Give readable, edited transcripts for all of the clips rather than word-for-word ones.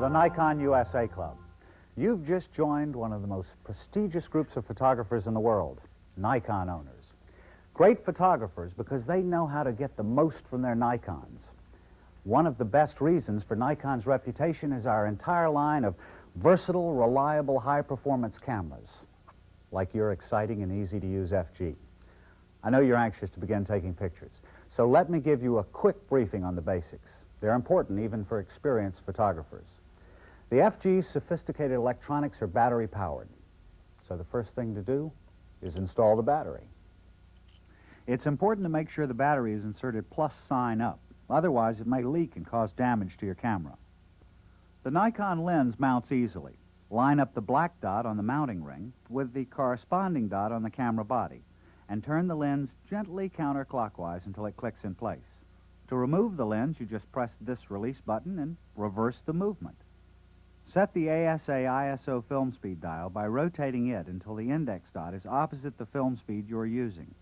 the Nikon USA Club. You've just joined one of the most prestigious groups of photographers in the world, Nikon owners. Great photographers because they know how to get the most from their Nikons. One of the best reasons for Nikon's reputation is our entire line of versatile, reliable, high-performance cameras, like your exciting and easy-to-use FG. I know you're anxious to begin taking pictures, so let me give you a quick briefing on the basics. They're important even for experienced photographers. The FG's sophisticated electronics are battery-powered, so the first thing to do is install the battery. It's important to make sure the battery is inserted plus sign up. Otherwise, it may leak and cause damage to your camera. The Nikon lens mounts easily. Line up the black dot on the mounting ring with the corresponding dot on the camera body and turn the lens gently counterclockwise until it clicks in place. To remove the lens, you just press this release button and reverse the movement. Set the ASA/ISO film speed dial by rotating it until the index dot is opposite the film speed you're using.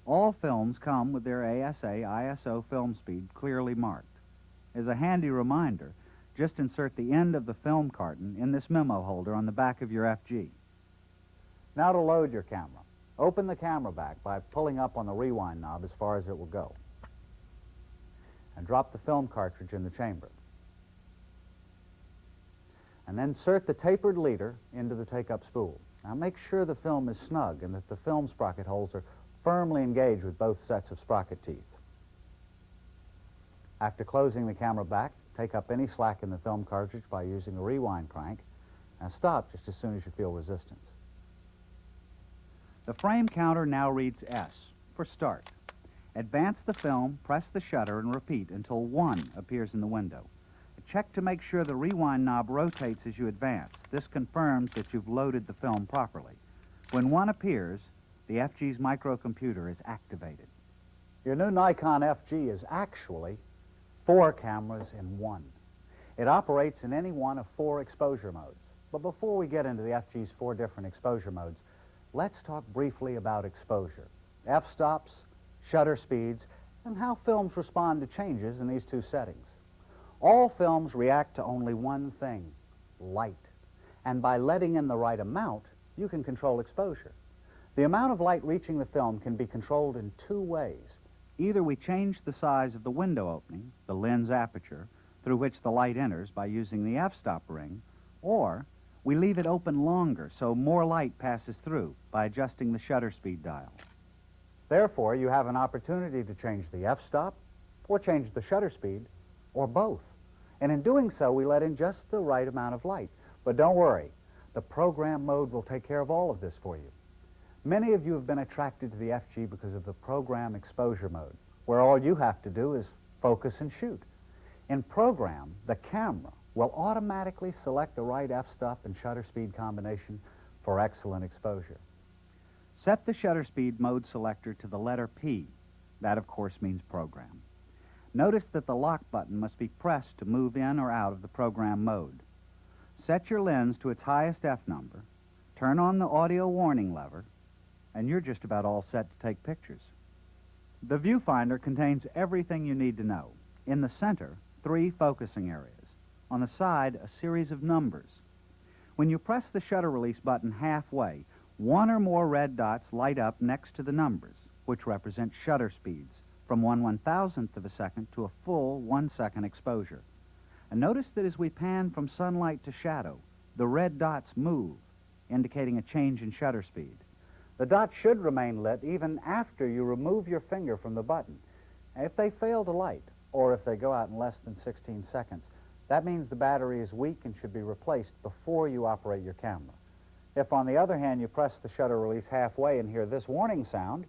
All films come with their ASA/ISO film speed clearly marked. As a handy reminder, just insert the end of the film carton in this memo holder on the back of your FG. Now to load your camera. Open the camera back by pulling up on the rewind knob as far as it will go. And drop the film cartridge in the chamber. And then insert the tapered leader into the take-up spool. Now make sure the film is snug and that the film sprocket holes are firmly engaged with both sets of sprocket teeth. After closing the camera back, take up any slack in the film cartridge by using the rewind crank and stop just as soon as you feel resistance. The frame counter now reads S for start. Advance the film, press the shutter, and repeat until 1 appears in the window. Check to make sure the rewind knob rotates as you advance. This confirms that you've loaded the film properly. When 1 appears, the FG's microcomputer is activated. Your new Nikon FG is actually 4 cameras in 1. It operates in any one of 4 exposure modes. But before we get into the FG's 4 different exposure modes, let's talk briefly about exposure, f-stops, shutter speeds, and how films respond to changes in these 2 settings. All films react to only one thing, light. And by letting in the right amount, you can control exposure. The amount of light reaching the film can be controlled in 2 ways. Either we change the size of the window opening, the lens aperture, through which the light enters by using the f-stop ring, or we leave it open longer so more light passes through by adjusting the shutter speed dial. Therefore, you have an opportunity to change the f-stop, or change the shutter speed, or both. And in doing so, we let in just the right amount of light. But don't worry, the program mode will take care of all of this for you. Many of you have been attracted to the FG because of the program exposure mode, where all you have to do is focus and shoot. In program, the camera will automatically select the right f-stop and shutter speed combination for excellent exposure. Set the shutter speed mode selector to the letter P. That, of course, means program. Notice that the lock button must be pressed to move in or out of the program mode. Set your lens to its highest F number, turn on the audio warning lever, and you're just about all set to take pictures. The viewfinder contains everything you need to know. In the center, 3 focusing areas. On the side, a series of numbers. When you press the shutter release button halfway, 1 or more red dots light up next to the numbers, which represent shutter speeds, from 1/1000th of a second to a full 1 second exposure. And notice that as we pan from sunlight to shadow, the red dots move, indicating a change in shutter speed. The dots should remain lit even after you remove your finger from the button. If they fail to light, or if they go out in less than 16 seconds, that means the battery is weak and should be replaced before you operate your camera. If, on the other hand, you press the shutter release halfway and hear this warning sound,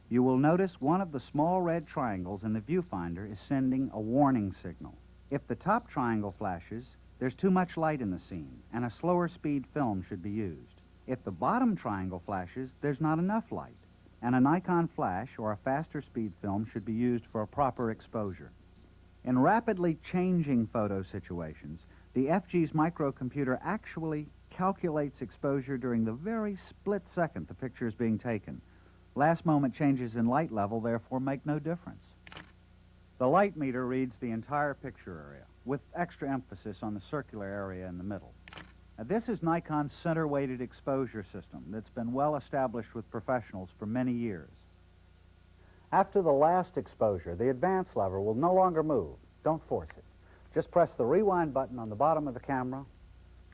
you will notice one of the small red triangles in the viewfinder is sending a warning signal. If the top triangle flashes, there's too much light in the scene, and a slower speed film should be used. If the bottom triangle flashes, there's not enough light, and a Nikon flash or a faster speed film should be used for a proper exposure. In rapidly changing photo situations, the FG's microcomputer actually calculates exposure during the very split second the picture is being taken. Last moment changes in light level, therefore, make no difference. The light meter reads the entire picture area. with extra emphasis on the circular area in the middle. Now, this is Nikon's center-weighted exposure system that's been well established with professionals for many years. After the last exposure, the advance lever will no longer move. Don't force it. Just press the rewind button on the bottom of the camera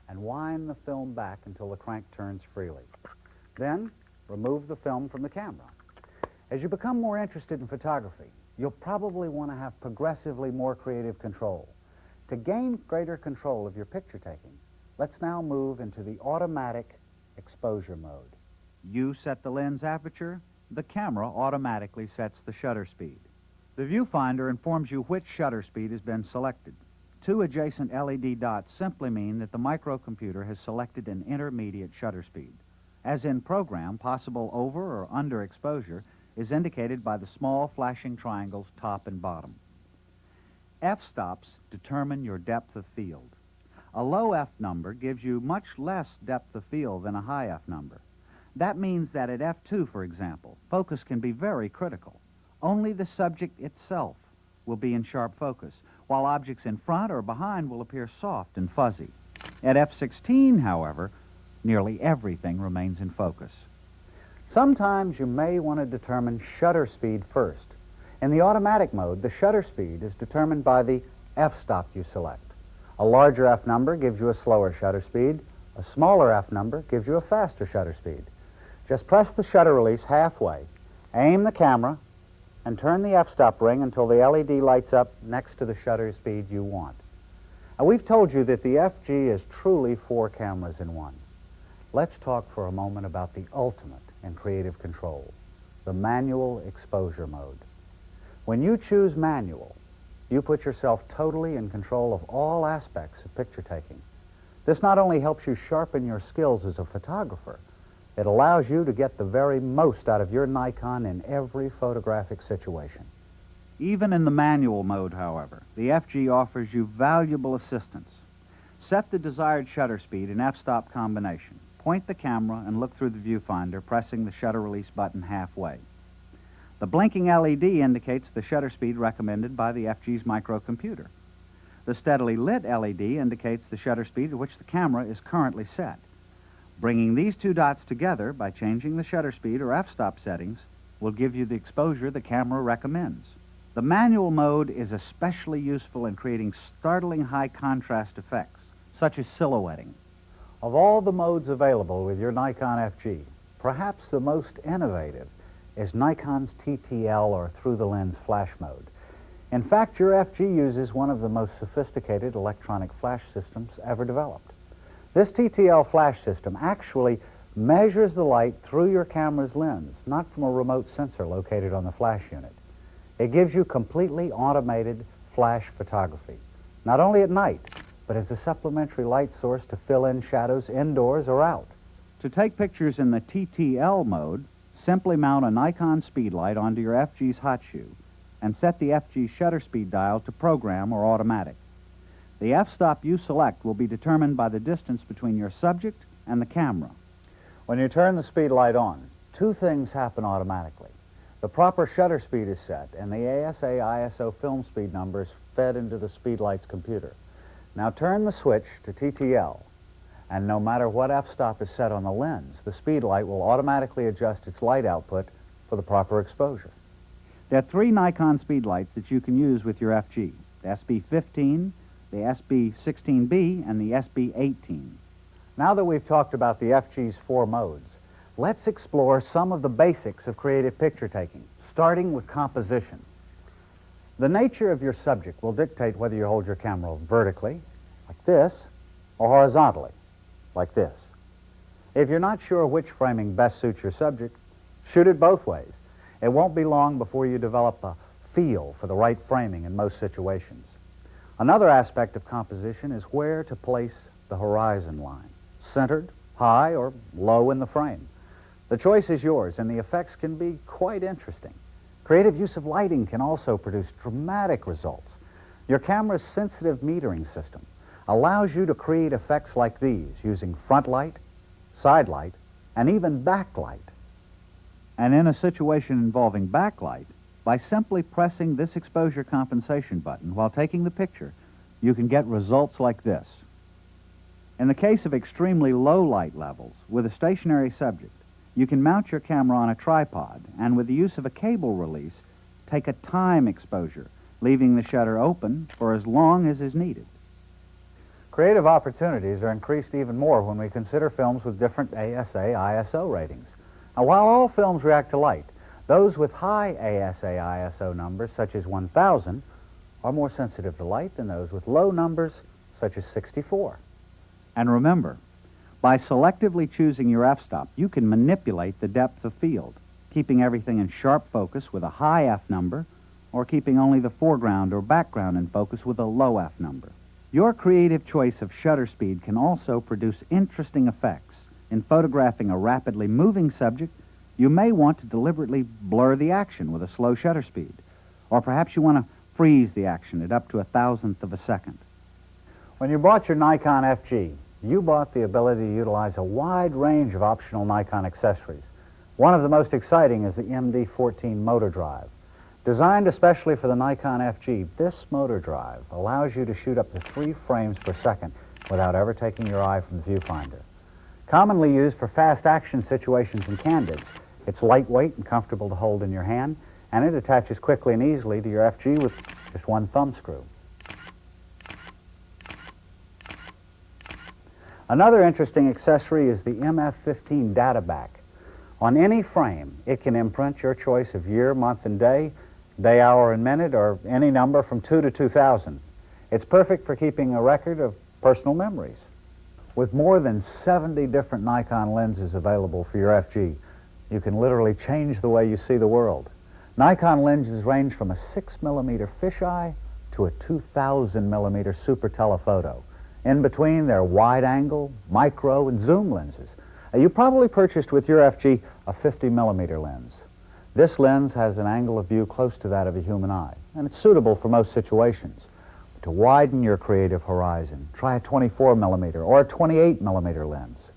and wind the film back until the crank turns freely. Then, remove the film from the camera. As you become more interested in photography, you'll probably want to have progressively more creative control. To gain greater control of your picture taking, let's now move into the automatic exposure mode. You set the lens aperture, the camera automatically sets the shutter speed. The viewfinder informs you which shutter speed has been selected. Two adjacent LED dots simply mean that the microcomputer has selected an intermediate shutter speed. As in program, possible over or under exposure is indicated by the small flashing triangles top and bottom. F-stops determine your depth of field. A low F number gives you much less depth of field than a high F number. That means that at F2, for example, focus can be very critical. Only the subject itself will be in sharp focus, while objects in front or behind will appear soft and fuzzy. At F16, however, nearly everything remains in focus. Sometimes you may want to determine shutter speed first. In the automatic mode, the shutter speed is determined by the f-stop you select. A larger F number gives you a slower shutter speed. A smaller F number gives you a faster shutter speed. Just press the shutter release halfway, aim the camera, and turn the f-stop ring until the LED lights up next to the shutter speed you want. Now, we've told you that the FG is truly 4 cameras in one. Let's talk for a moment about the ultimate in creative control, the manual exposure mode. When you choose manual, you put yourself totally in control of all aspects of picture taking. This not only helps you sharpen your skills as a photographer, it allows you to get the very most out of your Nikon in every photographic situation. Even in the manual mode, however, the FG offers you valuable assistance. Set the desired shutter speed in f-stop combination. Point the camera and look through the viewfinder, pressing the shutter release button halfway. The blinking LED indicates the shutter speed recommended by the FG's microcomputer. The steadily lit LED indicates the shutter speed at which the camera is currently set. Bringing these two dots together by changing the shutter speed or f-stop settings will give you the exposure the camera recommends. The manual mode is especially useful in creating startling high contrast effects, such as silhouetting. Of all the modes available with your Nikon FG, perhaps the most innovative is Nikon's TTL or through-the-lens flash mode. In fact, your FG uses one of the most sophisticated electronic flash systems ever developed. This TTL flash system actually measures the light through your camera's lens, not from a remote sensor located on the flash unit. It gives you completely automated flash photography, not only at night, but as a supplementary light source to fill in shadows indoors or out. To take pictures in the TTL mode, simply mount a Nikon speedlight onto your FG's hot shoe and set the FG shutter speed dial to program or automatic. The f-stop you select will be determined by the distance between your subject and the camera. When you turn the speedlight on, two things happen automatically. The proper shutter speed is set, and the ASA ISO film speed number is fed into the speedlight's computer. Now turn the switch to TTL, and no matter what f-stop is set on the lens, the speedlight will automatically adjust its light output for the proper exposure. There are 3 Nikon speedlights that you can use with your FG, the SB15, the SB16B, and the SB18. Now that we've talked about the FG's 4 modes, let's explore some of the basics of creative picture taking, starting with composition. The nature of your subject will dictate whether you hold your camera vertically, like this, or horizontally, like this. If you're not sure which framing best suits your subject, shoot it both ways. It won't be long before you develop a feel for the right framing in most situations. Another aspect of composition is where to place the horizon line, centered, high, or low in the frame. The choice is yours, and the effects can be quite interesting. Creative use of lighting can also produce dramatic results. Your camera's sensitive metering system allows you to create effects like these using front light, side light, and even backlight. And in a situation involving backlight, by simply pressing this exposure compensation button while taking the picture, you can get results like this. In the case of extremely low light levels, with a stationary subject, you can mount your camera on a tripod and with the use of a cable release, take a time exposure, leaving the shutter open for as long as is needed. Creative opportunities are increased even more when we consider films with different ASA ISO ratings. Now, while all films react to light, those with high ASA ISO numbers, such as 1000, are more sensitive to light than those with low numbers, such as 64. And remember, by selectively choosing your f-stop, you can manipulate the depth of field, keeping everything in sharp focus with a high f number, or keeping only the foreground or background in focus with a low f number. Your creative choice of shutter speed can also produce interesting effects. In photographing a rapidly moving subject, you may want to deliberately blur the action with a slow shutter speed, or perhaps you want to freeze the action at up to 1,000th of a second. When you bought your Nikon FG, you bought the ability to utilize a wide range of optional Nikon accessories. One of the most exciting is the MD14 motor drive. Designed especially for the Nikon FG, this motor drive allows you to shoot up to 3 frames per second without ever taking your eye from the viewfinder. Commonly used for fast action situations and candids, it's lightweight and comfortable to hold in your hand, and it attaches quickly and easily to your FG with just one thumb screw. Another interesting accessory is the MF15 data back. On any frame, it can imprint your choice of year, month, and day, hour, and minute, or any number from 2 to 2000. It's perfect for keeping a record of personal memories. With more than 70 different Nikon lenses available for your FG, you can literally change the way you see the world. Nikon lenses range from a 6mm fisheye to a 2,000mm super telephoto. In between, there are wide-angle, micro, and zoom lenses. You probably purchased with your FG a 50mm lens. This lens has an angle of view close to that of a human eye, and it's suitable for most situations. To widen your creative horizon, try a 24mm or a 28mm lens.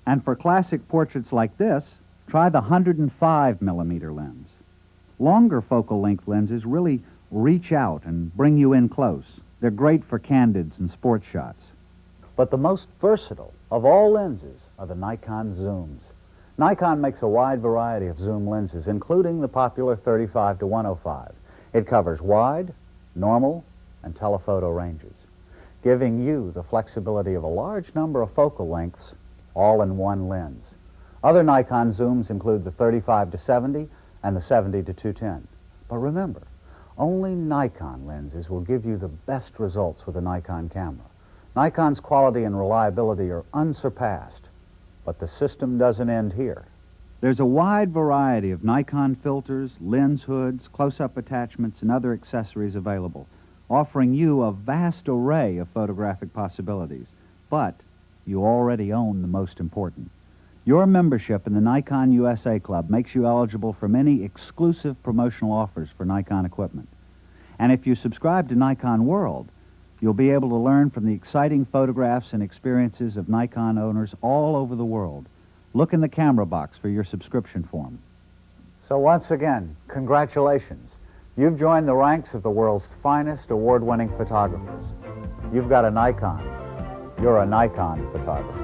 And for classic portraits like this, try the 105mm lens. Longer focal length lenses really reach out and bring you in close. They're great for candids and sports shots. But the most versatile of all lenses are the Nikon zooms. Nikon makes a wide variety of zoom lenses, including the popular 35 to 105. It covers wide, normal, and telephoto ranges, giving you the flexibility of a large number of focal lengths all in one lens. Other Nikon zooms include the 35 to 70 and the 70 to 210. But remember, only Nikon lenses will give you the best results with a Nikon camera. Nikon's quality and reliability are unsurpassed, but the system doesn't end here. There's a wide variety of Nikon filters, lens hoods, close-up attachments, and other accessories available, offering you a vast array of photographic possibilities. But you already own the most important. Your membership in the Nikon USA Club makes you eligible for many exclusive promotional offers for Nikon equipment. And if you subscribe to Nikon World, you'll be able to learn from the exciting photographs and experiences of Nikon owners all over the world. Look in the camera box for your subscription form. So once again, congratulations. You've joined the ranks of the world's finest award-winning photographers. You've got a Nikon. You're a Nikon photographer.